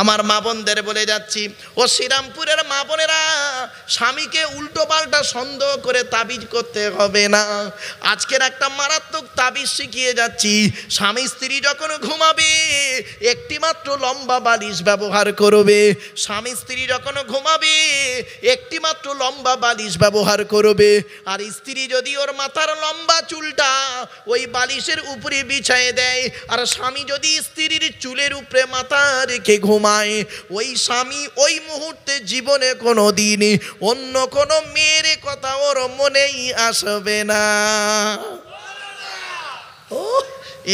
আমার মা বোনদের বলে যাচ্ছি, ও শ্রীরামপুরের মা বোনেরা, স্বামীকে উল্টো পাল্টা সন্দেহ করে তাবিজ করতে হবে না। আজকের একটা মারাত্মক তাবিজ শিখিয়ে যাচ্ছি। স্বামী স্ত্রী যখন ঘুমাবে একটি মাত্র লম্বা বালিশ ব্যবহার করবে। স্বামী স্ত্রী যখন ঘুমাবে একটি মাত্র লম্বা বালিশ ব্যবহার করবে। আর স্ত্রী যদি ওর মাথার লম্বা চুলটা ওই বালিশের উপরে বিছায়ে দেয়, আর স্বামী যদি স্ত্রীর চুলের উপরে মাথা রেখে ঘুমায়, ওই স্বামী ওই মুহূর্তে জীবনে কোনো দিন অন্য কোনো মেয়ের কথা ওর মনেই আসবে না। ও,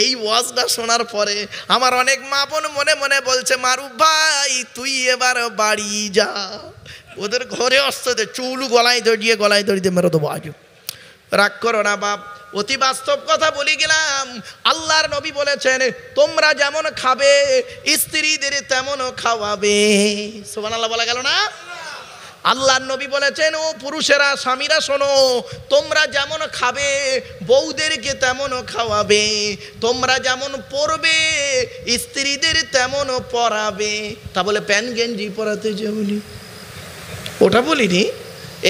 এই ওয়াজটা শোনার পরে আমার অনেক মা বোন মনে মনে বলছে, মারুফ ভাই তুই এবার বাড়ি যা। ওদের ঘরে আসতে চুল গলায় ধরিয়ে মেরো দেবো আজ। রাগ করো না বাপ, অতি বাস্তব কথা বলে গেলাম। আল্লাহর নবী বলেছেন, তোমরা যেমন খাবে স্ত্রীদের তেমন খাওয়াবে। সুবহানাল্লাহ বলা গেল না? আল্লাহর নবী বলেছেন, ও পুরুষেরা, স্বামীরা শোনো, তোমরা যেমন খাবে বউদেরকে তেমন খাওয়াবে, তোমরা যেমন পরবে স্ত্রীদের তেমন পরাবে। তা বলে প্যান্ট গেঞ্জি পরাতে যাবনি, ওটা বলিনি।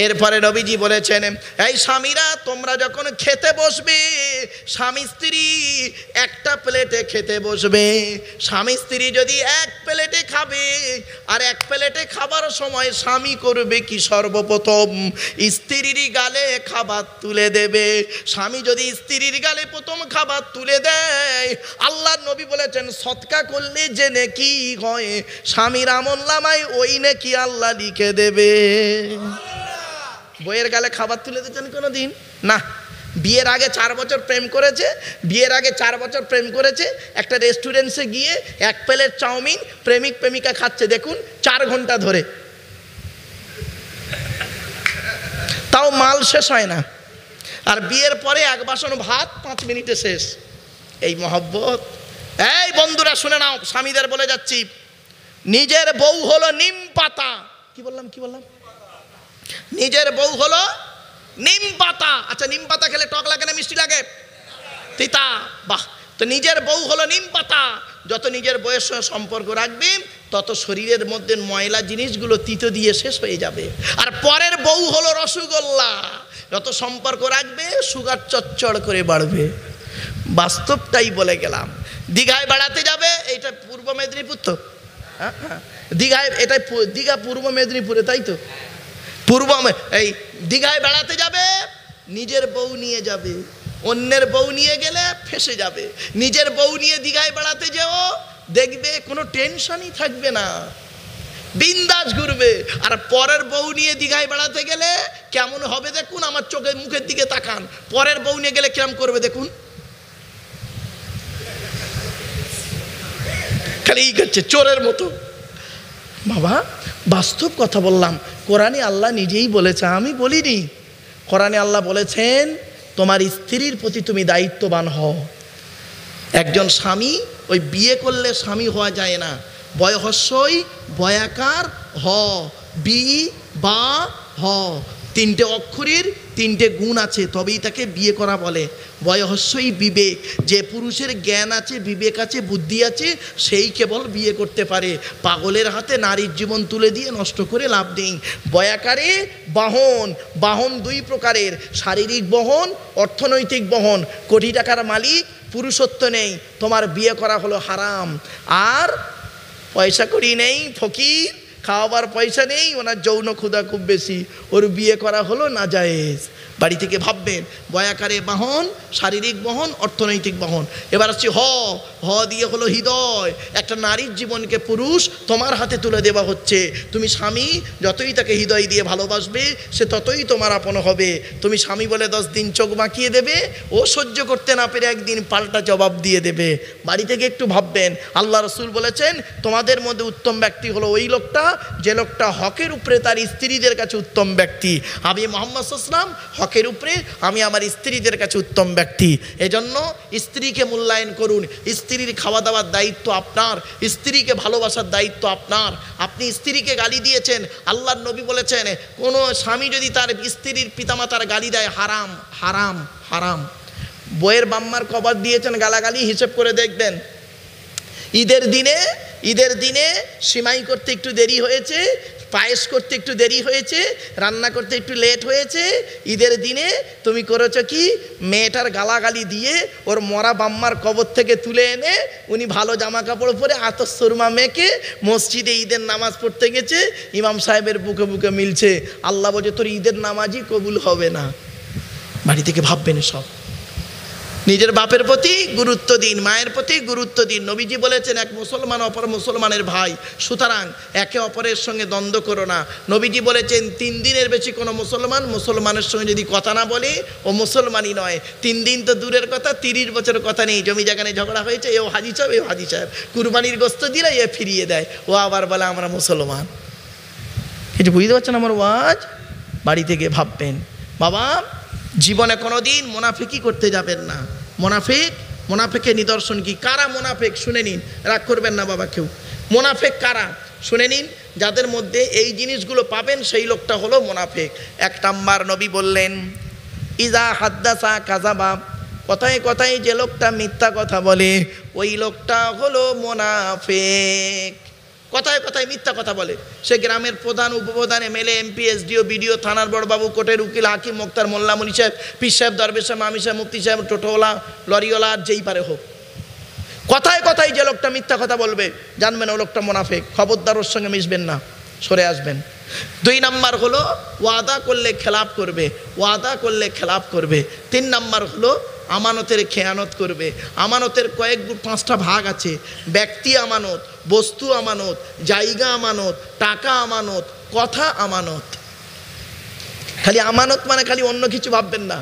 এরপরে নবীজি বলেছেন, এই স্বামীরা তোমরা যখন খেতে বসবে, স্বামী স্ত্রী একটা প্লেটে খেতে বসবে। স্বামী স্ত্রী যদি এক প্লেটে খাবে, আর এক প্লেটে খাবার সময় স্বামী করবে কি, সর্বপ্রথম স্ত্রীর গালে খাবার তুলে দেবে। স্বামী যদি স্ত্রীর গালে প্রথম খাবার তুলে দেয়, আল্লাহর নবী বলেছেন, সদকা করলে যে নেকি হয় স্বামীর আমলনামায় ওই নেকি আল্লাহ লিখে দেবে। বইয়ের গালে খাবার তুলে দিয়েছেন কোনো দিন? না। বিয়ের আগে 4 বছর প্রেম করেছে, একটা রেস্টুরেন্টসে গিয়ে এক প্লেট চাউমিন প্রেমিক প্রেমিকা খাচ্ছে, দেখুন 4 ঘন্টা ধরে, তাও মাল শেষ হয় না। আর বিয়ের পরে 1 বাসন ভাত 5 মিনিটে শেষ। এই মহব্বত। এই বন্ধুরা শুনে নাও, স্বামীদের বলে যাচ্ছি, নিজের বউ হলো নিম পাতা। কি বললাম? নিজের বউ হলো নিম পাতা। আচ্ছা, নিম পাতা খেলে টক লাগে না মিষ্টি লাগে? তিতা। বাহ। তো নিজের বউ হলো নিম পাতা। যত নিজের বউয়ের সঙ্গে সম্পর্ক রাখবে তত শরীরের মধ্যে ময়লা জিনিসগুলো তিতো দিয়ে শেষ হয়ে যাবে। আর পরের বউ হলো রসগোল্লা। যত সম্পর্ক রাখবে সুগার চচ্চড় করে বাড়বে। বাস্তবটাই বলে গেলাম। দীঘায় বেড়াতে যাবে, এইটা পূর্ব মেদিনীপুর তো? হ্যাঁ, দীঘায়, এটা দীঘা পূর্ব মেদিনীপুরে, তাই তো? এই দীঘায় বেড়াতে যাবে, নিজের বউ নিয়ে যাবে, অন্যের বউ নিয়ে গেলে ফেসে যাবে। নিজের বউ নিয়ে দীঘায় বেড়াতে যেও, দেখবে কোনো টেনশনই থাকবে না, বিন্দাস ঘুরবে। আর পরের বউ নিয়ে দীঘায় বেড়াতে গেলে কেমন হবে দেখুন, আমার চোখের মুখের দিকে তাকান। পরের বউ নিয়ে গেলে কেমন করবে দেখুন, খালি করছে চোরের মতো। বাবা, বাস্তব কথা বললাম। কোরআনে আল্লাহ নিজেই বলেছে, আমি বলিনি। কোরআনে আল্লাহ বলেছেন, তোমার স্ত্রীর প্রতি তুমি দায়িত্ববান হও। একজন স্বামী, ওই বিয়ে করলে স্বামী হওয়া যায় না। বয়হস্যই বয়াকার হ, বি বা হ, 3টে অক্ষরের 3টে গুণ আছে, তবেই তাকে বিয়ে করা বলে। বয়হস্যই বিবেক, যে পুরুষের জ্ঞান আছে, বিবেক আছে, বুদ্ধি আছে, সেই কেবল বিয়ে করতে পারে। পাগলের হাতে নারীর জীবন তুলে দিয়ে নষ্ট করে লাভ নেই। বয়াকারে বাহন, বাহন 2 প্রকারের, শারীরিক বহন, অর্থনৈতিক বহন। কোটি টাকার মালিক, পুরুষত্ব নেই, তোমার বিয়ে করা হলো হারাম। আর পয়সা করি নেই, ফকির, খাওয়াবার পয়সা নেই, ওনার যৌন ক্ষুধা খুব বেশি, ওর বিয়ে করা হলো নাজায়েজ। বাড়ি থেকে ভাববেন, বয়াকারে বাহন, শারীরিক বহন, অর্থনৈতিক বহন। এবার আসছি হ, হ দিয়ে হলো হৃদয়। একটা নারীর জীবনকে পুরুষ তোমার হাতে তুলে দেওয়া হচ্ছে। তুমি স্বামী যতই তাকে হৃদয় দিয়ে ভালোবাসবে, সে ততই তোমার আপন হবে। তুমি স্বামী বলে 10 দিন চোখ বাঁকিয়ে দেবে, ও সহ্য করতে না পেরে একদিন পাল্টা জবাব দিয়ে দেবে। বাড়ি থেকে একটু ভাববেন। আল্লাহ রসুল বলেছেন, তোমাদের মধ্যে উত্তম ব্যক্তি হলো ওই লোকটা, যে লোকটা হকের উপরে তার স্ত্রীদের কাছে উত্তম ব্যক্তি। আমি মুহাম্মদ সাল্লাল্লাহু আলাইহি ওয়াসাল্লাম হকের উপরে, আমি আমার স্ত্রীদের কাছে উত্তম ব্যক্তি। এজন্য স্ত্রীকে মূল্যায়ন করুন। স্ত্রীর খাওয়া দাওয়ার দায়িত্ব আপনার, স্ত্রীকে ভালোবাসার দায়িত্ব আপনার। আপনি স্ত্রীকে গালি দিয়েছেন, আল্লাহর নবী বলেছেন, কোনো স্বামী যদি তার স্ত্রীর পিতামাতার গালি দেয়, হারাম হারাম হারাম। বইয়ের বাম্মার কবর দিয়েছেন গালাগালি, হিসেব করে দেখবেন। ঈদের দিনে ঈদের দিনে সিমাই করতে একটু দেরি হয়েছে, পায়েস করতে একটু দেরি হয়েছে, রান্না করতে একটু লেট হয়েছে। ঈদের দিনে তুমি করেছো কি, মেয়েটার গালাগালি দিয়ে ওর মরা বাম্মার কবর থেকে তুলে এনে উনি ভালো জামা কাপড় পরে আতর সুরমা মেখে মসজিদে ঈদের নামাজ পড়তে গেছে। ইমাম সাহেবের বুকে বুকে মিলছে, আল্লাহ বলছে তোর ঈদের নামাজই কবুল হবে না। বাড়ি থেকে ভাববেন সব। নিজের বাপের প্রতি গুরুত্ব দিন, মায়ের প্রতি গুরুত্ব দিন। নবীজি বলেছেন এক মুসলমান অপর মুসলমানের ভাই, সুতরাং একে অপরের সঙ্গে দ্বন্দ্ব করো না। নবীজি বলেছেন 3 দিনের বেশি কোনো মুসলমানের সঙ্গে যদি কথা না বলে ও মুসলমানই নয়। 3 দিন তো দূরের কথা, 30 বছরের কথা নেই। জমি জায়গা নিয়ে ঝগড়া হয়েছে, এও হাজি সাহেব এও হাজি সাহেব, কুরবানির গোস্ত দিলে এ ফিরিয়ে দেয়, ও আবার বলে আমরা মুসলমান। কিছু বুঝতে পারছেন আমার ওয়াজ? বাড়ি থেকে ভাববেন। বাবা, জীবনে কোনো দিন মুনাফিকি করতে যাবেন না। মুনাফিকের নিদর্শন কি? কারা মুনাফিক শুনে নিন, রাগ করবেন না বাবা কেউ। মুনাফিক কারা শুনে নিন, যাদের মধ্যে এই জিনিসগুলো পাবেন সেই লোকটা হলো মুনাফিক। 1 নাম্বার নবী বললেন ইজা হাদ্দাসা কাযাবা, কথায় কথায় যে লোকটা মিথ্যা কথা বলে ওই লোকটা হলো মুনাফিক। কথায় কথায় মিথ্যা কথা বলে, সে গ্রামের প্রধান, উপপ্রধান, এমএলএ, এমপি, এসডিও, বিডিও, থানার বড়বাবু, কোর্টের উকিল, হাকিম, মোক্তার, মোল্লা, মুনি সাহেব, পীর সাহেব, দরবেশ সাহেব, মামি সাহেব, মুফতি সাহেব, টোটোওয়ালা, লরিওয়ালা, যেই পারে হোক, কথায় কথায় যে লোকটা মিথ্যা কথা বলবে জানবেন ও লোকটা মুনাফিক। খবরদার ওর সঙ্গে মিশবেন না, সরে আসবেন। 2 নাম্বার হলো ওয়াদা করলে খেলাপ করবে, ওয়াদা করলে খেলাপ করবে। 3 নাম্বার হলো আমানতের খেয়ানত করবে। আমানতের 5টা ভাগ আছে। ব্যক্তি আমানত, বস্তু আমানত, জায়গা আমানত, টাকা আমানত, কথা আমানত। খালি আমানত মানে খালি অন্য কিছু ভাববেন না।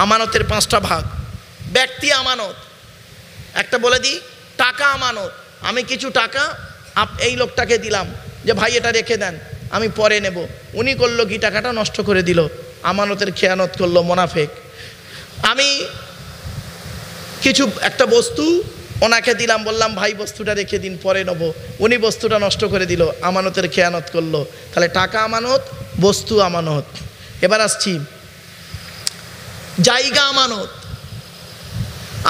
আমানতের 5টা ভাগ। ব্যক্তি আমানত, একটা বলে দিই, টাকা আমানত। আমি কিছু টাকা এই লোকটাকে দিলাম যে ভাই এটা রেখে দেন, আমি পরে নেব। উনি করলো কি, টাকাটা নষ্ট করে দিল, আমানতের খেয়ানত করলো, মুনাফিক। আমি কিছু একটা বস্তু ওনাকে দিলাম, বললাম ভাই বস্তুটা রেখে দিন পরে নেব, উনি বস্তুটা নষ্ট করে দিল, আমানতের খেয়ানত করলো। তাহলে টাকা আমানত, বস্তু আমানত। এবার আসছি জায়গা আমানত।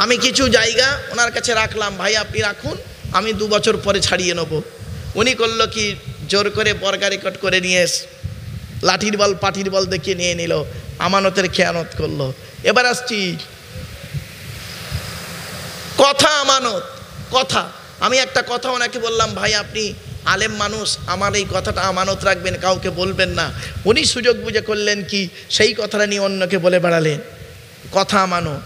আমি কিছু জায়গা ওনার কাছে রাখলাম, ভাই আপনি রাখুন, আমি 2 বছর পরে ছাড়িয়ে নেব। উনি করলো কি, জোর করে বর্গা রেকর্ড করে নিয়ে লাঠির বল পাঠির বল দেখিয়ে নিয়ে নিল, আমানতের খেয়ানত করলো। এবার আসছি কথা আমানত। কথা, আমি একটা কথা ওনাকে বললাম, ভাই আপনি আলেম মানুষ, আমার এই কথাটা আমানত রাখবেন, কাউকে বলবেন না। উনি সুযোগ বুঝে করলেন কি, সেই কথাটা নিয়ে অন্যকে বলে বেড়ালেন। কথা আমানত।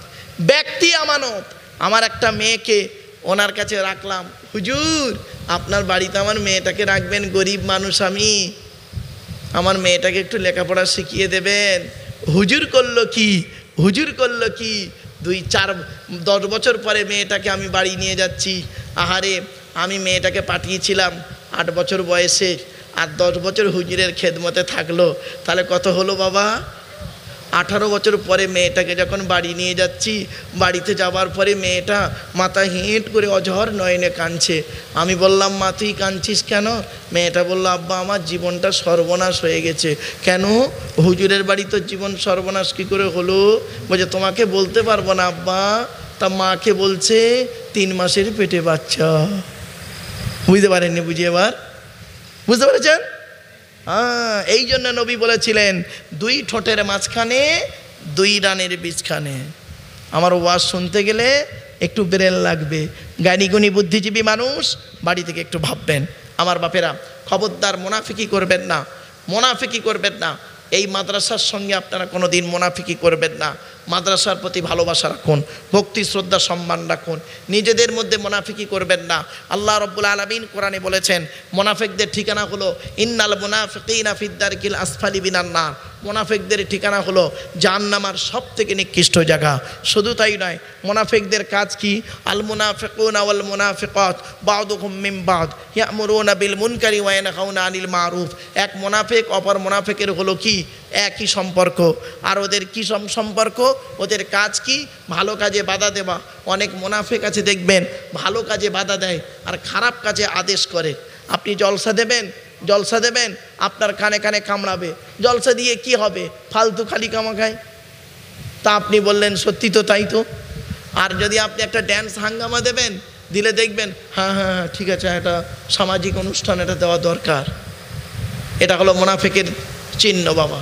ব্যক্তি আমানত, আমার একটা মেয়েকে ওনার কাছে রাখলাম, হুজুর আপনার বাড়িতে আমার মেয়েটাকে রাখবেন, গরিব মানুষ আমি, আমার মেয়েটাকে একটু লেখাপড়া শিখিয়ে দেবেন। হুজুর করলো কি, 2-4-10 বছর পরে মেয়েটাকে আমি বাড়ি নিয়ে যাচ্ছি। আহারে, আমি মেয়েটাকে পাঠিয়েছিলাম 8 বছর বয়সে, আর 10 বছর হুজুরের খেদমতে থাকলো, তাহলে কত হলো বাবা? 18 বছর পরে মেয়েটাকে যখন বাড়ি নিয়ে যাচ্ছি, বাড়িতে যাওয়ার পরে মেয়েটা মাথা হেঁট করে অঝর নয়নে কাঁদছে। আমি বললাম, মা তুই কাঁদছিস কেন? মেয়েটা বলল, আব্বা আমার জীবনটা সর্বনাশ হয়ে গেছে। কেন? হুজুরের বাড়ি তো জীবন সর্বনাশ কী করে হলো? বলছে তোমাকে বলতে পারবো না আব্বা। তা মাকে বলছে 3 মাসের পেটে বাচ্চা। বুঝতে পারেননি? বুঝি এবার বুঝতে পেরেছেন? এই জন্য নবী বলেছিলেন 2 ঠোঁটের মাঝখানে 2 রানের বীজখানে। আমার ওয়াজ শুনতে গেলে একটু ব্রেন লাগবে। জ্ঞানীগুণী বুদ্ধিজীবী মানুষ বাড়ি থেকে একটু ভাববেন। আমার বাপেরা, খবরদার মুনাফিকি করবেন না, মুনাফিকি করবেন না। এই মাদ্রাসার সঙ্গে আপনারা কোনো দিন মুনাফিকি করবেন না। মাদ্রাসার প্রতি ভালোবাসা রাখুন, ভক্তি শ্রদ্ধা সম্মান রাখুন, নিজেদের মধ্যে মুনাফিকি করবেন না। আল্লাহ রাব্বুল আলামিন কোরআনে বলেছেন, মুনাফিকদের ঠিকানা হলো ইন্নাল মুনাফিকিনা ফিদ-দারকিল আসফালি মিনান নার। মুনাফিকদের ঠিকানা হলো জাহান্নামের সবথেকে নিকৃষ্ট জায়গা। শুধু তাই নয়, মুনাফিকদের কাজ কি? আল মুনাফিকুনা ওয়াল মুনাফিকাত বা'দুহুম মিন বা'দ ইয়া'মুরুনা বিল মুনকারি ওয়া ইয়ানহাউনা আনিল মারুফ। এক মুনাফিক অপর মুনাফিকের হলো কি? একই সম্পর্ক। আর ওদের কি সম্পর্ক? ওদের কাজ কি? ভালো কাজে বাধা দেওয়া। অনেক মুনাফিক আছে দেখবেন, ভালো কাজে বাধা দেয় আর খারাপ কাজে আদেশ করে। আপনি জলসা দেবেন, আপনার কানে কানে কামড়াবে। জলসা দিয়ে কি হবে? ফালতু খালি কামা খায়। তা আপনি বললেন সত্যি তো, তাই তো। আর যদি আপনি একটা ড্যান্স হাঙ্গামা দেবেন, দিলে দেখবেন হ্যাঁ হ্যাঁ হ্যাঁ ঠিক আছে, এটা সামাজিক অনুষ্ঠান, এটা দেওয়া দরকার। এটা হলো মুনাফিকের চিহ্ন বাবা,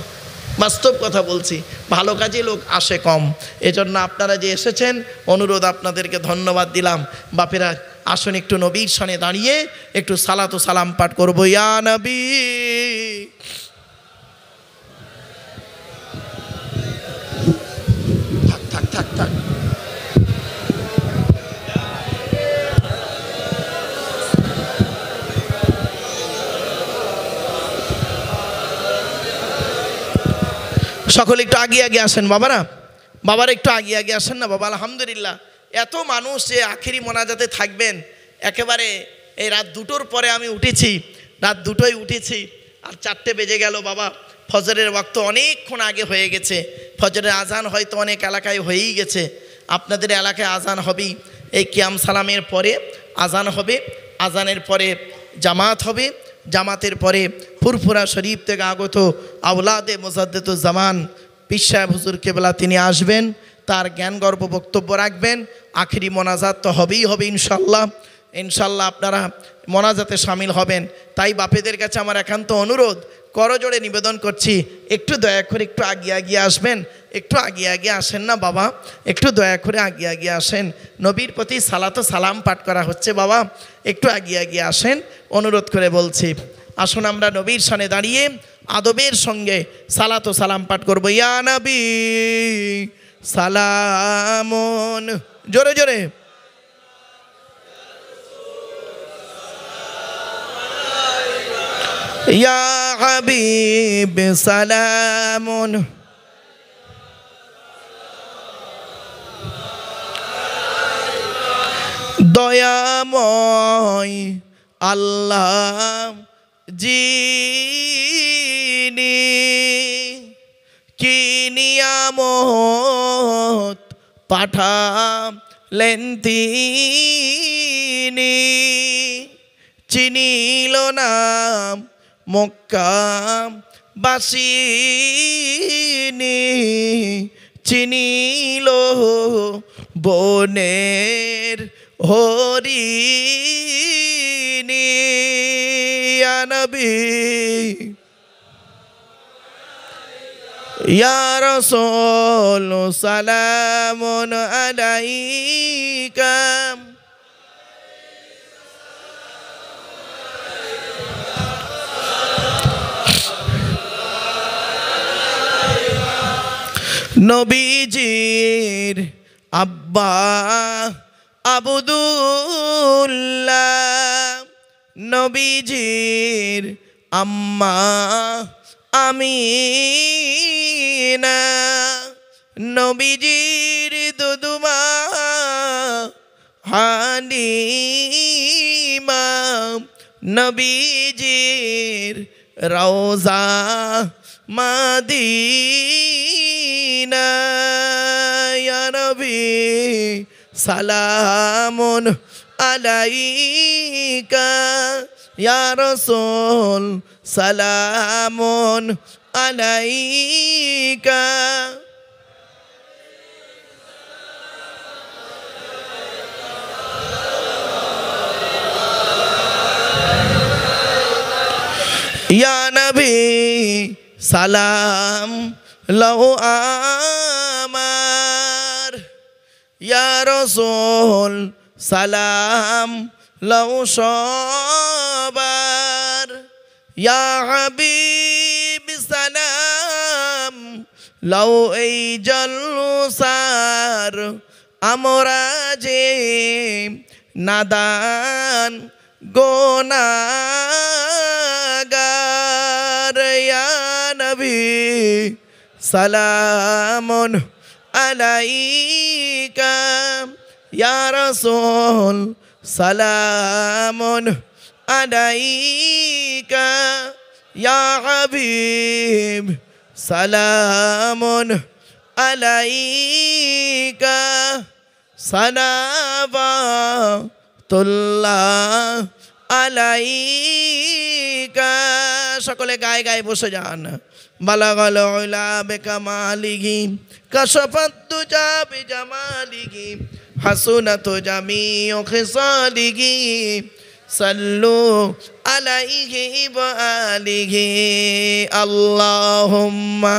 বাস্তব কথা বলছি। ভালো কাজে লোক আসে কম, এজন্য আপনারা যে এসেছেন অনুরোধ, আপনাদেরকে ধন্যবাদ দিলাম। বাপেরা আসুন একটু নবীর সামনে দাঁড়িয়ে একটু সালাত ও সালাম পাঠ করবো। ইয়া নবী, থাক থাক থাক থাক। সকলে একটু আগে আগে আসেন বাবারা, বাবারা একটু আগে আগে আসেন না বাবা। আলহামদুলিল্লাহ এত মানুষ যে আখেরি মোনাজাতে থাকবেন, একেবারে এই রাত 2টোর পরে আমি উঠেছি, রাত 2টোয় উঠেছি আর 4টে বেজে গেল বাবা। ফজরের ওয়াক্ত অনেকক্ষণ আগে হয়ে গেছে, ফজরের আজান হয়তো অনেক এলাকায় হয়েই গেছে, আপনাদের এলাকায় আজান হবেই। এই কিয়াম সালামের পরে আজান হবে, আজানের পরে জামাত হবে, জামাতের পরে ফুরফুরা শরীফ থেকে আগত আওলাদে মুজাদ্দেদুজ জামান পীর সাহেব হুজুর কেবলা তিনি আসবেন, তার জ্ঞানগর্ভ বক্তব্য রাখবেন। আখেরি মোনাজাত তো হবেই হবে ইনশাল্লাহ। ইনশাল্লাহ আপনারা মোনাজাতে শামিল হবেন। তাই বাপেদের কাছে আমার একান্ত অনুরোধ, করজোড়ে নিবেদন করছি, একটু দয়া করে একটু আগিয়ে আগিয়ে আসবেন, একটু আগিয়ে আগিয়ে আসেন না বাবা, একটু দয়া করে আগিয়ে আগিয়ে আসেন। নবীর প্রতি সালাত ও সালাম পাঠ করা হচ্ছে বাবা, একটু আগিয়ে আগিয়ে আসেন অনুরোধ করে বলছি। আসুন আমরা নবীর সামনে দাঁড়িয়ে আদবের সঙ্গে সালাত ও সালাম পাঠ করবো। ইয়া নবী সালামুন, জোরে জোরে। ইয়া হাবিব সালামুন, দয়াময় আল্লাহ যিনি কি নিয়ামত পাঠালেন তিনি, চিনিল না মক্কাবাসিনী, চিনিল বনের হরিণী। ইয়া নবী ইয়া রাসূল সালামুন আলাইকা, নবীজির আব্বা আবদুল্লাহ, নবীজির আম্মা আমিনা, নবীজির দুদুমা হালিমা, নবীজির রওজা মদিনা। ইয়া নবী সালামুন আলাইকা, ইয়া রাসূল সালামুন আলাইকা। ইয়া নবী সালাম লও আমার, ইয়া রাসূল সালাম লও সবার, ইয়া হাবিব সালাম লও এই জলসার, আমরা যে নাদান গোনাগার। ইয়া নবী সালামুন আলাইকা, ইয়া রাসূল সালামুন আলাইকা, ইয়া হাবিব সালামুন আলাইকা, সালাওয়াতুল্লাহ আলাইকা। সকলে গায়ে গায়ে বসে যান। বালাগাল উলা বিকামালিহি কাশাফাতু জা বিজামালিহি হাসুনাতু জামিউ খিসালিহি সাল্লু আলাইহি ওয়া আলিহি আল্লাহুম্মা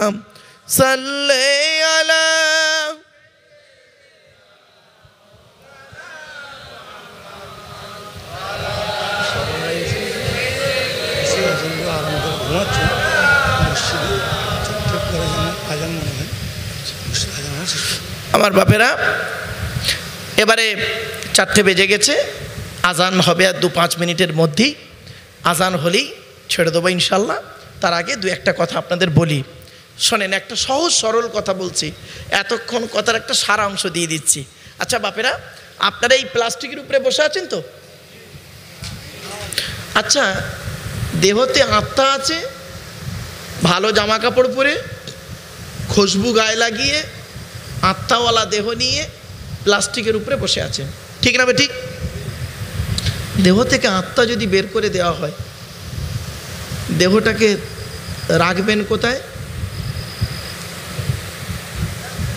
সাল্লি আলা আমার বাপেরা এবারে 4টে বেজে গেছে, আজান হবে আর 2-5 মিনিটের মধ্যেই। আজান হলেই ছেড়ে দেবো ইনশাল্লাহ। তার আগে 2-1টা কথা আপনাদের বলি, শোনেন। একটা সহজ সরল কথা বলছি, এতক্ষণ কথার একটা সারাংশ দিয়ে দিচ্ছি। আচ্ছা বাপেরা, আপনারা এই প্লাস্টিকের উপরে বসে আছেন তো? আচ্ছা, দেহতে আত্মা আছে, ভালো জামা কাপড় পরে খুশবু গায়ে লাগিয়ে আত্মাওয়ালা দেহ নিয়ে প্লাস্টিকের উপরে বসে আছেন, ঠিক না ঠিক? দেহ থেকে আত্মা যদি বের করে দেওয়া হয়, দেহটাকে রাখবেন কোথায়?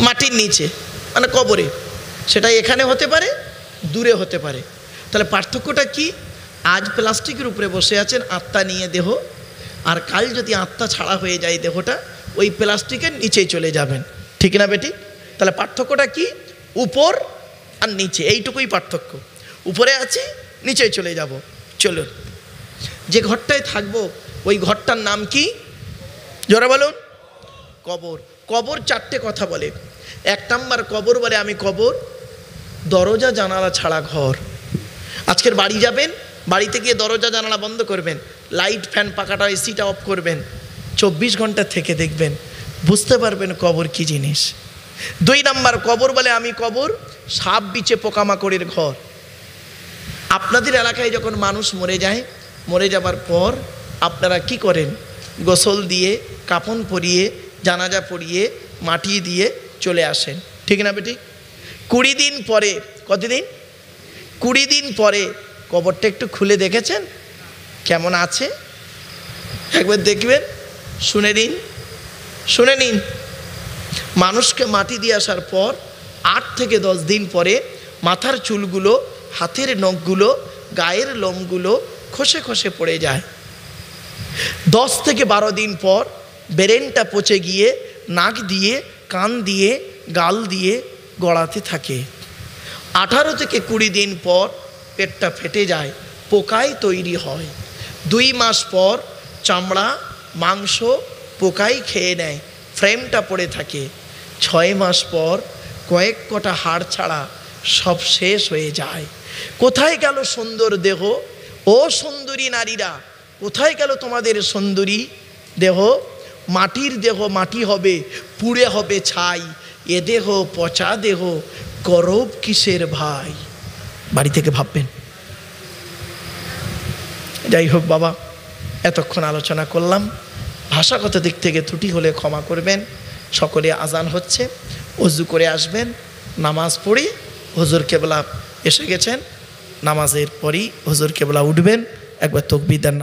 মাটির নিচে, মানে কবরে। সেটা এখানে হতে পারে, দূরে হতে পারে। তাহলে পার্থক্যটা কি? আজ প্লাস্টিকের উপরে বসে আছেন আত্মা নিয়ে দেহ, আর কাল যদি আত্মা ছাড়া হয়ে যায় দেহটা, ওই প্লাস্টিকের নিচেই চলে যাবেন, ঠিক না বেটি? তাহলে পার্থক্যটা কি? উপর আর নিচে, এইটুকুই পার্থক্য। উপরে আছি, নিচেই চলে যাব। চলুন, যে ঘরটায় থাকবো ওই ঘরটার নাম কি? জোরে বলুন। কবর। কবর 4টে কথা বলে। 1 নাম্বার কবর বলে আমি কবর দরজা জানালা ছাড়া ঘর। আজকের বাড়ি যাবেন, বাড়িতে গিয়ে দরজা জানালা বন্ধ করবেন, লাইট ফ্যান পাখাটা এসিটা অফ করবেন, 24 ঘন্টা থেকে দেখবেন, বুঝতে পারবেন কবর কি জিনিস। 2 নাম্বার কবর বলে আমি কবর সাপ বিছে পোকামাকড়ের ঘর। আপনাদের এলাকায় যখন মানুষ মরে যায়, মরে যাবার পর আপনারা কি করেন? গোসল দিয়ে, কাফন পরিয়ে, জানাজা পড়িয়ে, মাটি দিয়ে চলে আসেন, ঠিক না বেটি? 20 দিন পরে, কতদিন? 20 দিন পরে কবরটা একটু খুলে দেখেছেন কেমন আছে? একবার দেখবেন, শুনে নিন। মানুষকে মাটি দিয়ে আসার পর 8 থেকে 10 দিন পরে মাথার চুলগুলো, হাতের নখগুলো, গায়ের লোমগুলো খসে খসে পড়ে যায়। 10 থেকে 12 দিন পর ব্রেনটা পচে গিয়ে নাক দিয়ে, কান দিয়ে, গাল দিয়ে গড়াতে থাকে। 18 থেকে 20 দিন পর পেটটা ফেটে যায়, পোকায় তৈরি হয়। 2 মাস পর চামড়া, মাংস পোকায় খেয়ে নেয়, ফ্রেমটা পড়ে থাকে। 6 মাস পর কয়েক কটা হাড় ছাড়া সব শেষ হয়ে যায়। কোথায় গেল সুন্দর দেহ? ও সুন্দরী নারীরা, কোথায় গেল তোমাদের সুন্দরী দেহ? মাটির দেহ মাটি হবে, পুড়ে হবে ছাই। এ দেহ পচা দেহ, গরব কিসের ভাই? বাড়ি থেকে ভাববেন। যাই হোক বাবা, এতক্ষণ আলোচনা করলাম, ভাষাগত দিক থেকে ত্রুটি হলে ক্ষমা করবেন। সকলে আজান হচ্ছে, ওযু করে আসবেন, নামাজ পড়ি। হুজুর কেবলা এসে গেছেন, নামাজের পরই হুজুর কেবলা উঠবেন, একবার তাকবীর দেন।